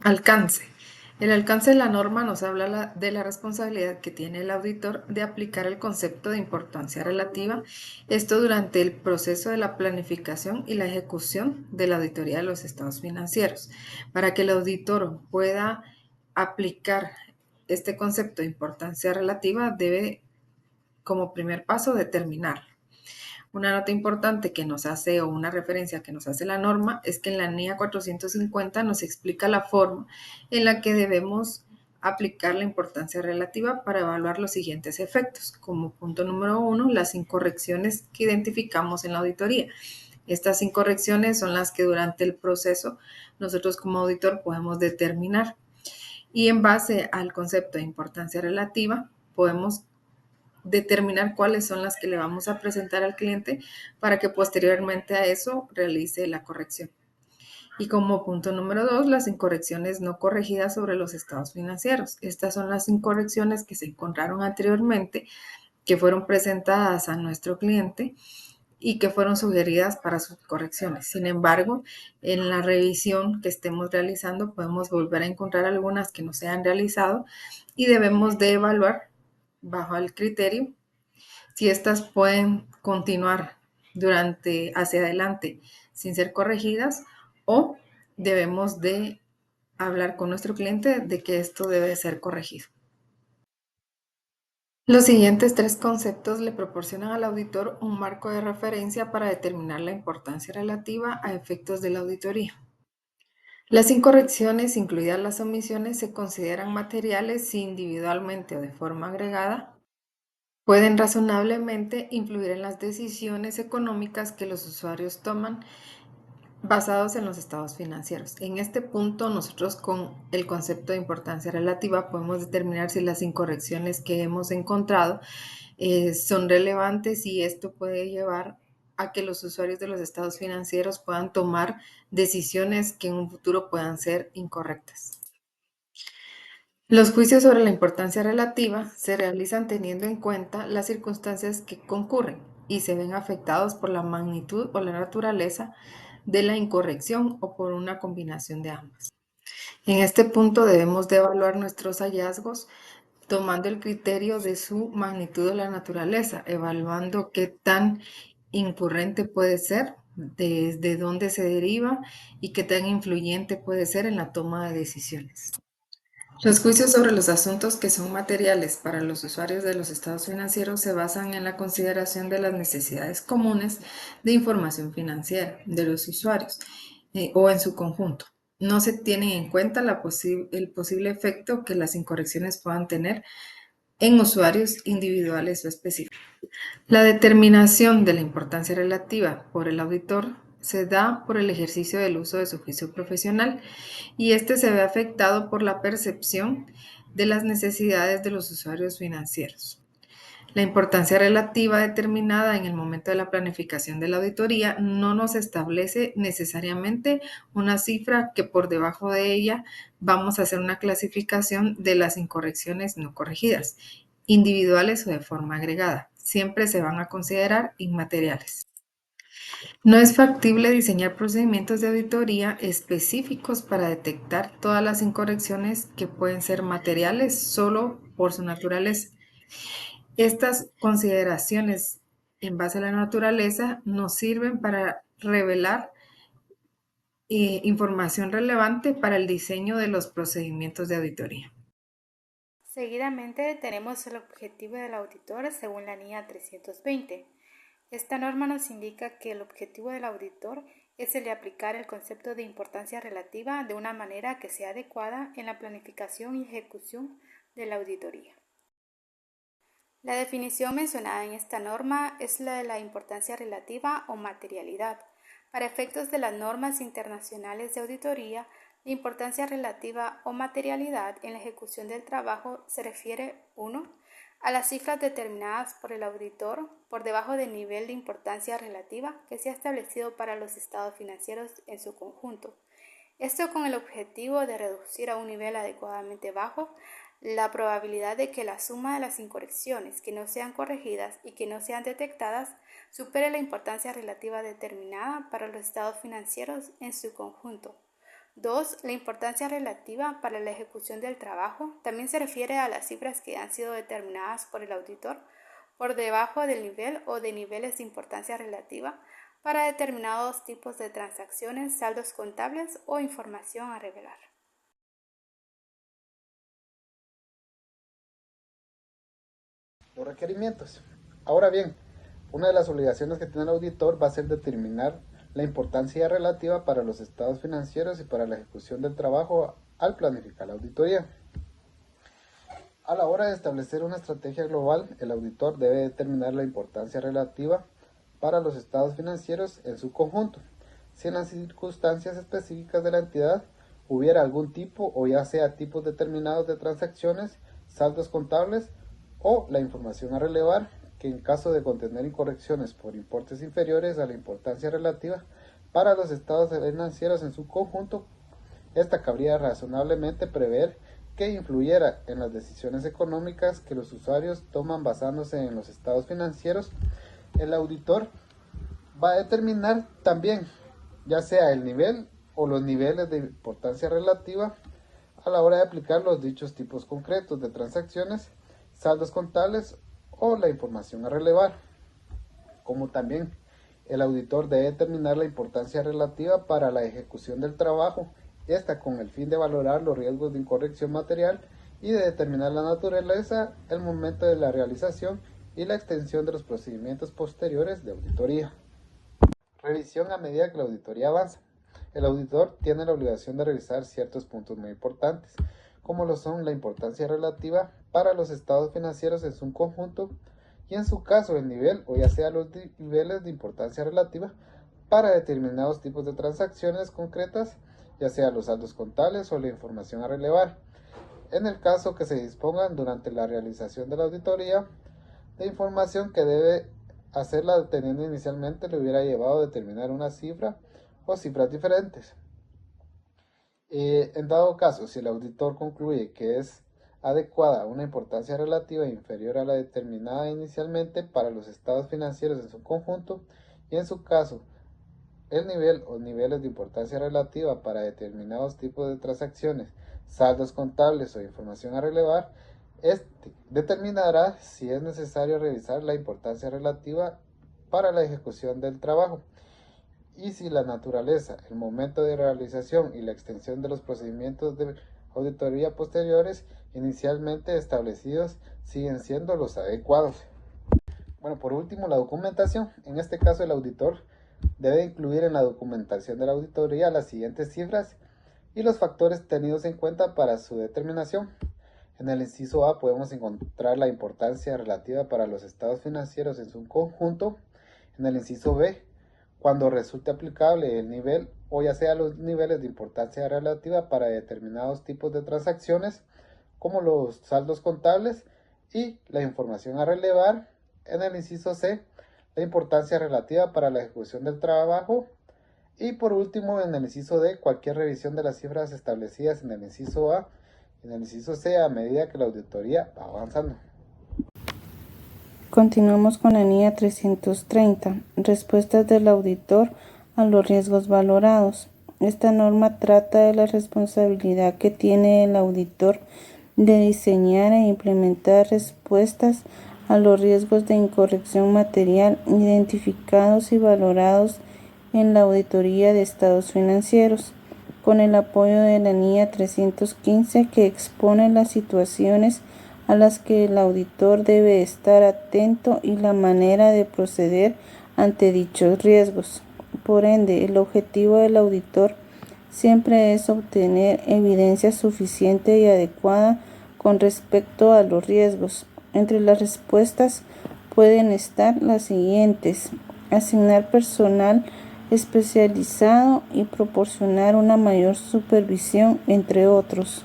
Alcance. El alcance de la norma nos habla de la responsabilidad que tiene el auditor de aplicar el concepto de importancia relativa, esto durante el proceso de la planificación y la ejecución de la auditoría de los estados financieros. Para que el auditor pueda aplicar este concepto de importancia relativa, debe, como primer paso, determinar. Una nota importante que nos hace o una referencia que nos hace la norma es que en la NIA 450 nos explica la forma en la que debemos aplicar la importancia relativa para evaluar los siguientes efectos. Como punto número 1, las incorrecciones que identificamos en la auditoría. Estas incorrecciones son las que durante el proceso nosotros como auditor podemos determinar. Y en base al concepto de importancia relativa, podemos determinar cuáles son las que le vamos a presentar al cliente para que posteriormente a eso realice la corrección. Y como punto número 2, las incorrecciones no corregidas sobre los estados financieros. Estas son las incorrecciones que se encontraron anteriormente, que fueron presentadas a nuestro cliente y que fueron sugeridas para sus correcciones. Sin embargo, en la revisión que estemos realizando podemos volver a encontrar algunas que no se han realizado y debemos de evaluar bajo el criterio si estas pueden continuar hacia adelante sin ser corregidas o debemos de hablar con nuestro cliente de que esto debe ser corregido. Los siguientes tres conceptos le proporcionan al auditor un marco de referencia para determinar la importancia relativa a efectos de la auditoría. Las incorrecciones, incluidas las omisiones, se consideran materiales si individualmente o de forma agregada pueden razonablemente influir en las decisiones económicas que los usuarios toman basados en los estados financieros. En este punto, nosotros con el concepto de importancia relativa podemos determinar si las incorrecciones que hemos encontrado son relevantes y esto puede llevar a que los usuarios de los estados financieros puedan tomar decisiones que en un futuro puedan ser incorrectas. Los juicios sobre la importancia relativa se realizan teniendo en cuenta las circunstancias que concurren y se ven afectados por la magnitud o la naturaleza de la incorrección o por una combinación de ambas. En este punto debemos de evaluar nuestros hallazgos tomando el criterio de su magnitud o la naturaleza, evaluando qué tan incurrente puede ser, desde dónde se deriva y qué tan influyente puede ser en la toma de decisiones. Los juicios sobre los asuntos que son materiales para los usuarios de los estados financieros se basan en la consideración de las necesidades comunes de información financiera de los usuarios o en su conjunto. No se tiene en cuenta el posible efecto que las incorrecciones puedan tener en usuarios individuales o específicos. La determinación de la importancia relativa por el auditor se da por el ejercicio del uso de su juicio profesional y este se ve afectado por la percepción de las necesidades de los usuarios financieros. La importancia relativa determinada en el momento de la planificación de la auditoría no nos establece necesariamente una cifra que por debajo de ella vamos a hacer una clasificación de las incorrecciones no corregidas, individuales o de forma agregada. Siempre se van a considerar inmateriales. No es factible diseñar procedimientos de auditoría específicos para detectar todas las incorrecciones que pueden ser materiales solo por su naturaleza. Estas consideraciones en base a la naturaleza nos sirven para revelar información relevante para el diseño de los procedimientos de auditoría. Seguidamente tenemos el objetivo del auditor según la NIA 320. Esta norma nos indica que el objetivo del auditor es el de aplicar el concepto de importancia relativa de una manera que sea adecuada en la planificación y ejecución de la auditoría. La definición mencionada en esta norma es la de la importancia relativa o materialidad. Para efectos de las normas internacionales de auditoría, la importancia relativa o materialidad en la ejecución del trabajo se refiere 1. A las cifras determinadas por el auditor por debajo del nivel de importancia relativa que se ha establecido para los estados financieros en su conjunto. Esto con el objetivo de reducir a un nivel adecuadamente bajo la probabilidad de que la suma de las incorrecciones que no sean corregidas y que no sean detectadas supere la importancia relativa determinada para los estados financieros en su conjunto. 2. La importancia relativa para la ejecución del trabajo también se refiere a las cifras que han sido determinadas por el auditor por debajo del nivel o de niveles de importancia relativa para determinados tipos de transacciones, saldos contables o información a revelar. Los requerimientos. Ahora bien, una de las obligaciones que tiene el auditor va a ser determinar la importancia relativa para los estados financieros y para la ejecución del trabajo al planificar la auditoría. A la hora de establecer una estrategia global, el auditor debe determinar la importancia relativa para los estados financieros en su conjunto, si en las circunstancias específicas de la entidad hubiera algún tipo o ya sea tipos determinados de transacciones, saldos contables o la información a relevar, que en caso de contener incorrecciones por importes inferiores a la importancia relativa para los estados financieros en su conjunto, esta cabría razonablemente prever que influyera en las decisiones económicas que los usuarios toman basándose en los estados financieros. El auditor va a determinar también ya sea el nivel o los niveles de importancia relativa a la hora de aplicar los dichos tipos concretos de transacciones, saldos contables o la información a relevar, como también el auditor debe determinar la importancia relativa para la ejecución del trabajo, esta con el fin de valorar los riesgos de incorrección material y de determinar la naturaleza, el momento de la realización y la extensión de los procedimientos posteriores de auditoría. Revisión a medida que la auditoría avanza. El auditor tiene la obligación de revisar ciertos puntos muy importantes, como lo son la importancia relativa para los estados financieros en su conjunto y en su caso el nivel o ya sea los niveles de importancia relativa para determinados tipos de transacciones concretas, ya sea los saldos contables o la información a relevar. En el caso que se dispongan durante la realización de la auditoría, la información que debe hacerla teniendo inicialmente le hubiera llevado a determinar una cifra o cifras diferentes. En dado caso, si el auditor concluye que es adecuada una importancia relativa inferior a la determinada inicialmente para los estados financieros en su conjunto, y en su caso el nivel o niveles de importancia relativa para determinados tipos de transacciones, saldos contables o información a relevar, este determinará si es necesario revisar la importancia relativa para la ejecución del trabajo y si la naturaleza, el momento de realización y la extensión de los procedimientos de auditoría posteriores inicialmente establecidos siguen siendo los adecuados. Bueno, por último, la documentación. En este caso, el auditor debe incluir en la documentación de la auditoría las siguientes cifras y los factores tenidos en cuenta para su determinación. En el inciso A podemos encontrar la importancia relativa para los estados financieros en su conjunto. En el inciso B, cuando resulte aplicable el nivel o ya sea los niveles de importancia relativa para determinados tipos de transacciones, como los saldos contables y la información a relevar. En el inciso C, la importancia relativa para la ejecución del trabajo. Y por último, en el inciso D, cualquier revisión de las cifras establecidas en el inciso A y en el inciso C a medida que la auditoría va avanzando. Continuamos con la NIA 330, respuestas del auditor a los riesgos valorados. Esta norma trata de la responsabilidad que tiene el auditor de diseñar e implementar respuestas a los riesgos de incorrección material identificados y valorados en la auditoría de estados financieros, con el apoyo de la NIA 315 que expone las situaciones a las que el auditor debe estar atento y la manera de proceder ante dichos riesgos. Por ende, el objetivo del auditor siempre es obtener evidencia suficiente y adecuada con respecto a los riesgos. Entre las respuestas pueden estar las siguientes: asignar personal especializado y proporcionar una mayor supervisión, entre otros.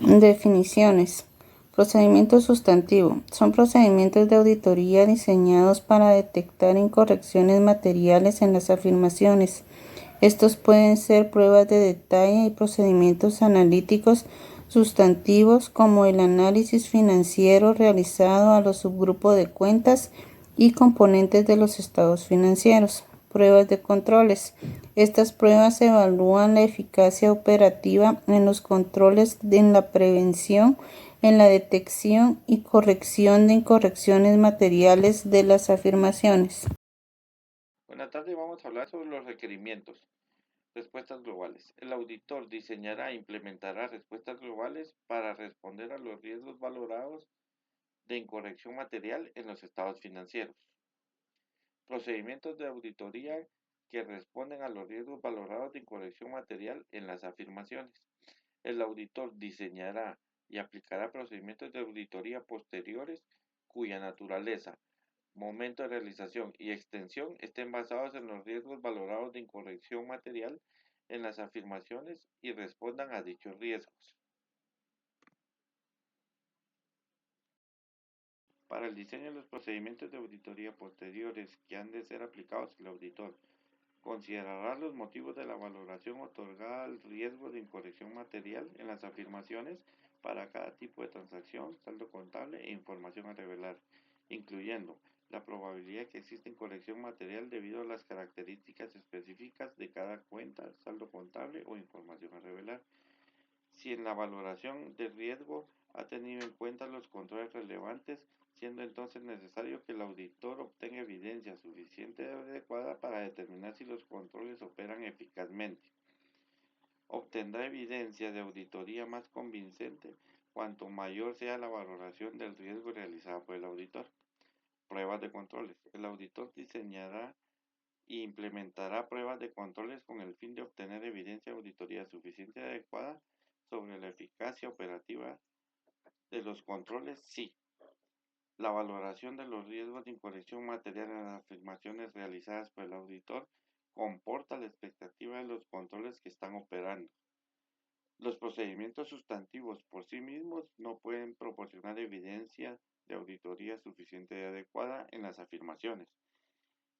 Definiciones. Procedimiento sustantivo. Son procedimientos de auditoría diseñados para detectar incorrecciones materiales en las afirmaciones. Estos pueden ser pruebas de detalle y procedimientos analíticos sustantivos como el análisis financiero realizado a los subgrupos de cuentas y componentes de los estados financieros. Pruebas de controles. Estas pruebas evalúan la eficacia operativa en los controles, en la prevención, en la detección y corrección de incorrecciones materiales de las afirmaciones. Buenas tardes, vamos a hablar sobre los requerimientos. Respuestas globales. El auditor diseñará e implementará respuestas globales para responder a los riesgos valorados de incorrección material en los estados financieros. Procedimientos de auditoría que responden a los riesgos valorados de incorrección material en las afirmaciones. El auditor diseñará y aplicará procedimientos de auditoría posteriores cuya naturaleza, momento de realización y extensión estén basados en los riesgos valorados de incorrección material en las afirmaciones y respondan a dichos riesgos. Para el diseño de los procedimientos de auditoría posteriores que han de ser aplicados, el auditor considerará los motivos de la valoración otorgada al riesgo de incorrección material en las afirmaciones para cada tipo de transacción, saldo contable e información a revelar, incluyendo la probabilidad que exista incorrección material debido a las características específicas de cada cuenta, saldo contable o información a revelar. Si en la valoración de riesgo ha tenido en cuenta los controles relevantes, siendo entonces necesario que el auditor obtenga evidencia suficiente y adecuada para determinar si los controles operan eficazmente. Obtendrá evidencia de auditoría más convincente cuanto mayor sea la valoración del riesgo realizada por el auditor. Pruebas de controles. El auditor diseñará e implementará pruebas de controles con el fin de obtener evidencia de auditoría suficiente y adecuada sobre la eficacia operativa de los controles si la valoración de los riesgos de incorrección material en las afirmaciones realizadas por el auditor comporta la expectativa de los controles que están operando. Los procedimientos sustantivos por sí mismos no pueden proporcionar evidencia de auditoría suficiente y adecuada en las afirmaciones.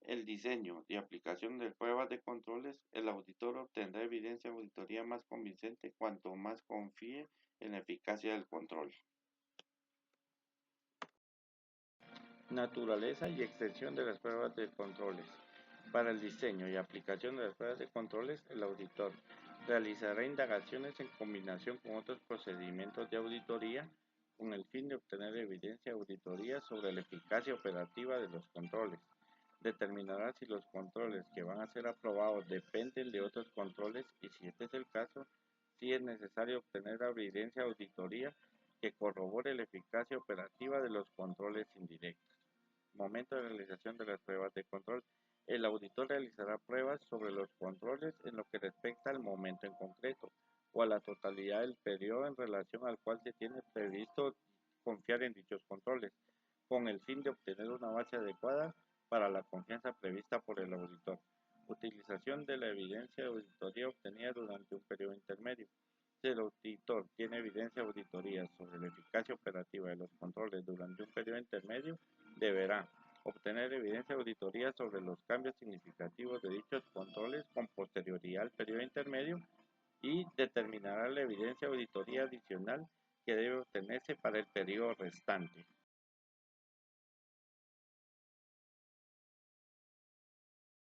El diseño y aplicación de pruebas de controles, el auditor obtendrá evidencia de auditoría más convincente cuanto más confíe en la eficacia del control. Naturaleza y extensión de las pruebas de controles. Para el diseño y aplicación de las pruebas de controles, el auditor realizará indagaciones en combinación con otros procedimientos de auditoría con el fin de obtener evidencia de auditoría sobre la eficacia operativa de los controles. Determinará si los controles que van a ser aprobados dependen de otros controles y si este es el caso, si es necesario obtener evidencia de auditoría que corrobore la eficacia operativa de los controles indirectos. Momento de realización de las pruebas de control. El auditor realizará pruebas sobre los controles en lo que respecta al momento en concreto o a la totalidad del periodo en relación al cual se tiene previsto confiar en dichos controles, con el fin de obtener una base adecuada para la confianza prevista por el auditor. Utilización de la evidencia de auditoría obtenida durante un periodo intermedio. Si el auditor tiene evidencia de auditoría sobre la eficacia operativa de los controles durante un periodo intermedio, deberá obtener evidencia de auditoría sobre los cambios significativos de dichos controles con posterioridad al periodo intermedio y determinará la evidencia de auditoría adicional que debe obtenerse para el periodo restante.